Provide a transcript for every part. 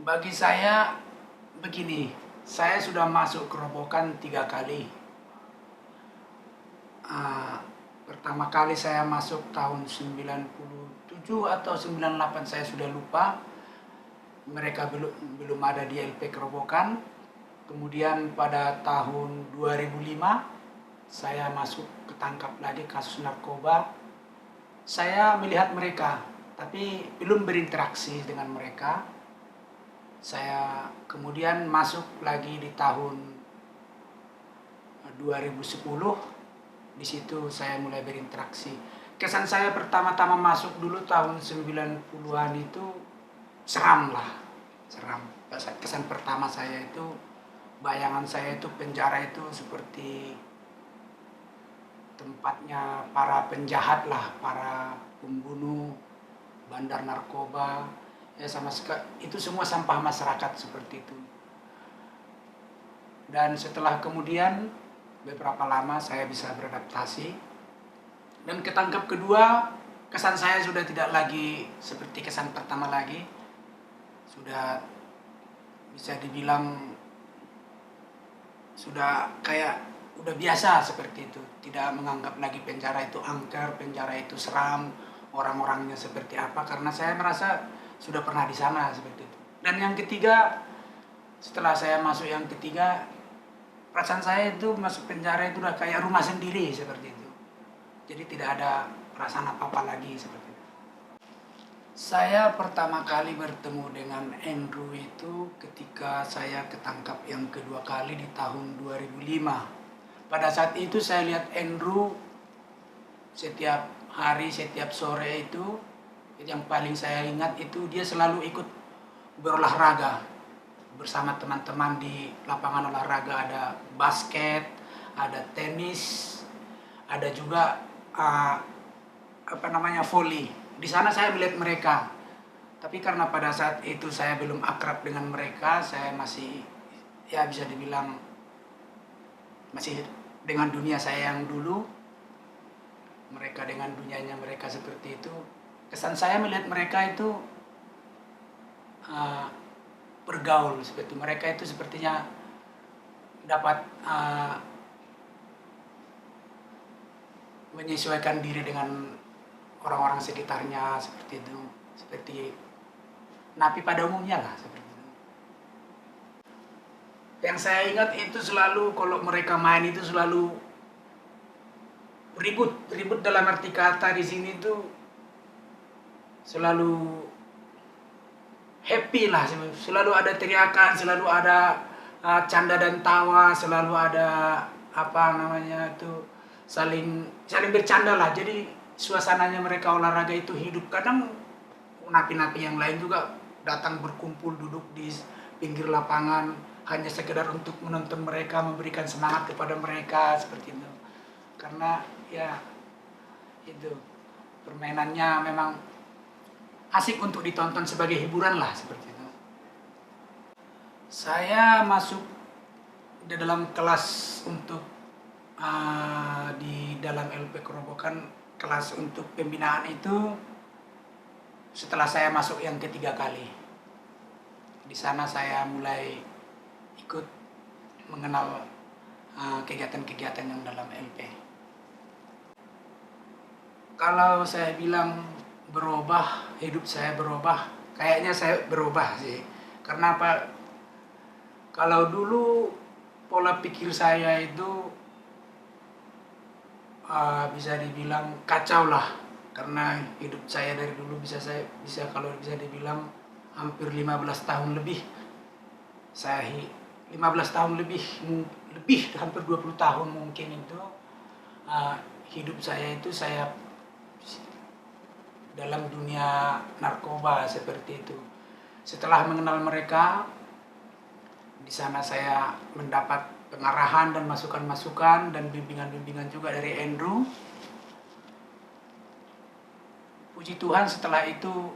Bagi saya begini, saya sudah masuk kerobokan 3 kali. Ah, pertama kali saya masuk tahun 97 atau 98 saya sudah lupa. Mereka belum ada di LP Kerobokan. Kemudian pada tahun 2005 saya masuk ketangkap lagi kasus narkoba. Saya melihat mereka, tapi belum berinteraksi dengan mereka. Saya kemudian masuk lagi di tahun 2010. Di situ saya mulai berinteraksi. Kesan saya pertama-tama masuk dulu tahun 90-an itu seram lah. Seram. Kesan pertama saya itu, bayangan saya itu penjara itu seperti tempatnya para penjahat lah, para pembunuh, bandar narkoba, ya sama sekali itu semua sampah masyarakat seperti itu. Dan setelah kemudian beberapa lama saya bisa beradaptasi, dan ketangkap kedua, kesan saya sudah tidak lagi seperti kesan pertama lagi. Sudah bisa dibilang sudah kayak udah biasa seperti itu, tidak menganggap lagi penjara itu angker, penjara itu seram, orang-orangnya seperti apa, karena saya merasa sudah pernah di sana seperti itu. Dan yang ketiga, setelah saya masuk yang ketiga, perasaan saya itu masuk penjara itu udah kayak rumah sendiri seperti itu. Jadi tidak ada perasaan apa-apa lagi seperti itu. Saya pertama kali bertemu dengan Andrew itu ketika saya ketangkap yang kedua kali di tahun 2005. Pada saat itu saya lihat Andrew setiap hari, setiap sore itu, yang paling saya ingat itu dia selalu ikut berolahraga bersama teman-teman di lapangan olahraga. Ada basket, ada tenis, ada juga volley. Di sana saya melihat mereka. Tapi karena pada saat itu saya belum akrab dengan mereka, saya masih ya bisa dibilang masih dengan dunia saya yang dulu, mereka dengan dunianya mereka seperti itu. Kesan saya melihat mereka itu bergaul seperti itu. Mereka itu sepertinya dapat menyesuaikan diri dengan orang-orang sekitarnya seperti itu, seperti napi pada umumnya lah seperti itu. Yang saya ingat itu selalu kalau mereka main itu selalu ribut dalam arti kata di sini tuh selalu happy lah, selalu ada teriakan, selalu ada canda dan tawa, selalu ada saling bercanda lah. Jadi suasananya mereka olahraga itu hidup. Kadang napi-napi yang lain juga datang berkumpul duduk di pinggir lapangan hanya sekedar untuk menonton mereka, memberikan semangat kepada mereka seperti itu. Karena ya itu permainannya memang asik untuk ditonton sebagai hiburan lah seperti itu. Saya masuk di dalam kelas untuk di dalam LP Kerobokan, kelas untuk pembinaan itu setelah saya masuk yang ketiga kali. Di sana saya mulai ikut mengenal kegiatan-kegiatan yang dalam LP. Kalau saya bilang berubah, hidup saya berubah, kayaknya saya berubah sih. Karena apa? Kalau dulu pola pikir saya itu bisa dibilang kacau lah, karena hidup saya dari dulu bisa kalau bisa dibilang hampir 15 tahun lebih. 15 tahun lebih hampir 20 tahun mungkin itu hidup saya itu saya dalam dunia narkoba seperti itu. Setelah mengenal mereka, di sana saya mendapat pengarahan dan masukan-masukan dan bimbingan-bimbingan juga dari Andrew. Puji Tuhan, setelah itu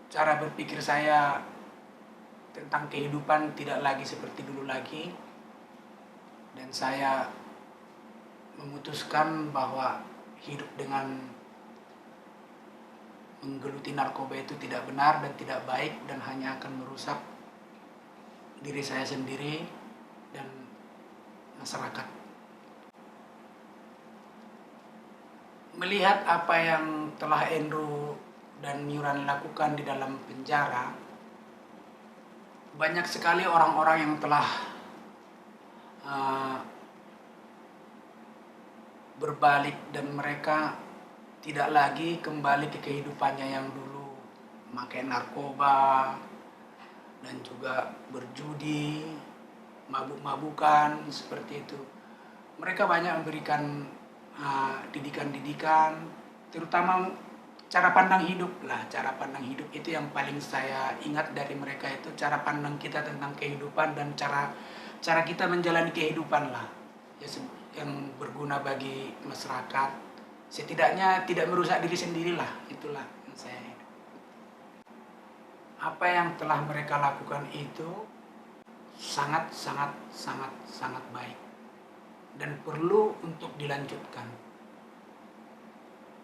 cara berpikir saya tentang kehidupan tidak lagi seperti dulu lagi, dan saya memutuskan bahwa hidup dengan menggeluti narkoba itu tidak benar dan tidak baik dan hanya akan merusak diri saya sendiri dan masyarakat. Melihat apa yang telah Endro dan Myuran lakukan di dalam penjara, banyak sekali orang-orang yang telah berbalik dan mereka tidak lagi kembali ke kehidupannya yang dulu, memakai narkoba dan juga berjudi, mabuk-mabukan seperti itu. Mereka banyak memberikan didikan-didikan, terutama cara pandang hidup lah. Cara pandang hidup itu yang paling saya ingat dari mereka, itu cara pandang kita tentang kehidupan dan cara kita menjalani kehidupan lah, ya, yang berguna bagi masyarakat, setidaknya tidak merusak diri sendirilah. Itulah yang saya hidup. Apa yang telah mereka lakukan itu sangat baik dan perlu untuk dilanjutkan,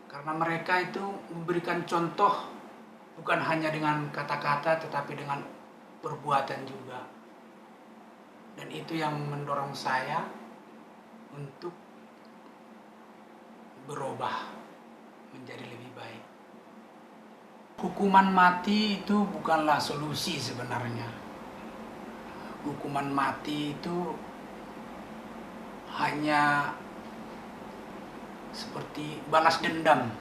karena mereka itu memberikan contoh bukan hanya dengan kata-kata tetapi dengan perbuatan juga, dan itu yang mendorong saya untuk berubah menjadi lebih baik. Hukuman mati itu bukanlah solusi sebenarnya. Hukuman mati itu hanya seperti balas dendam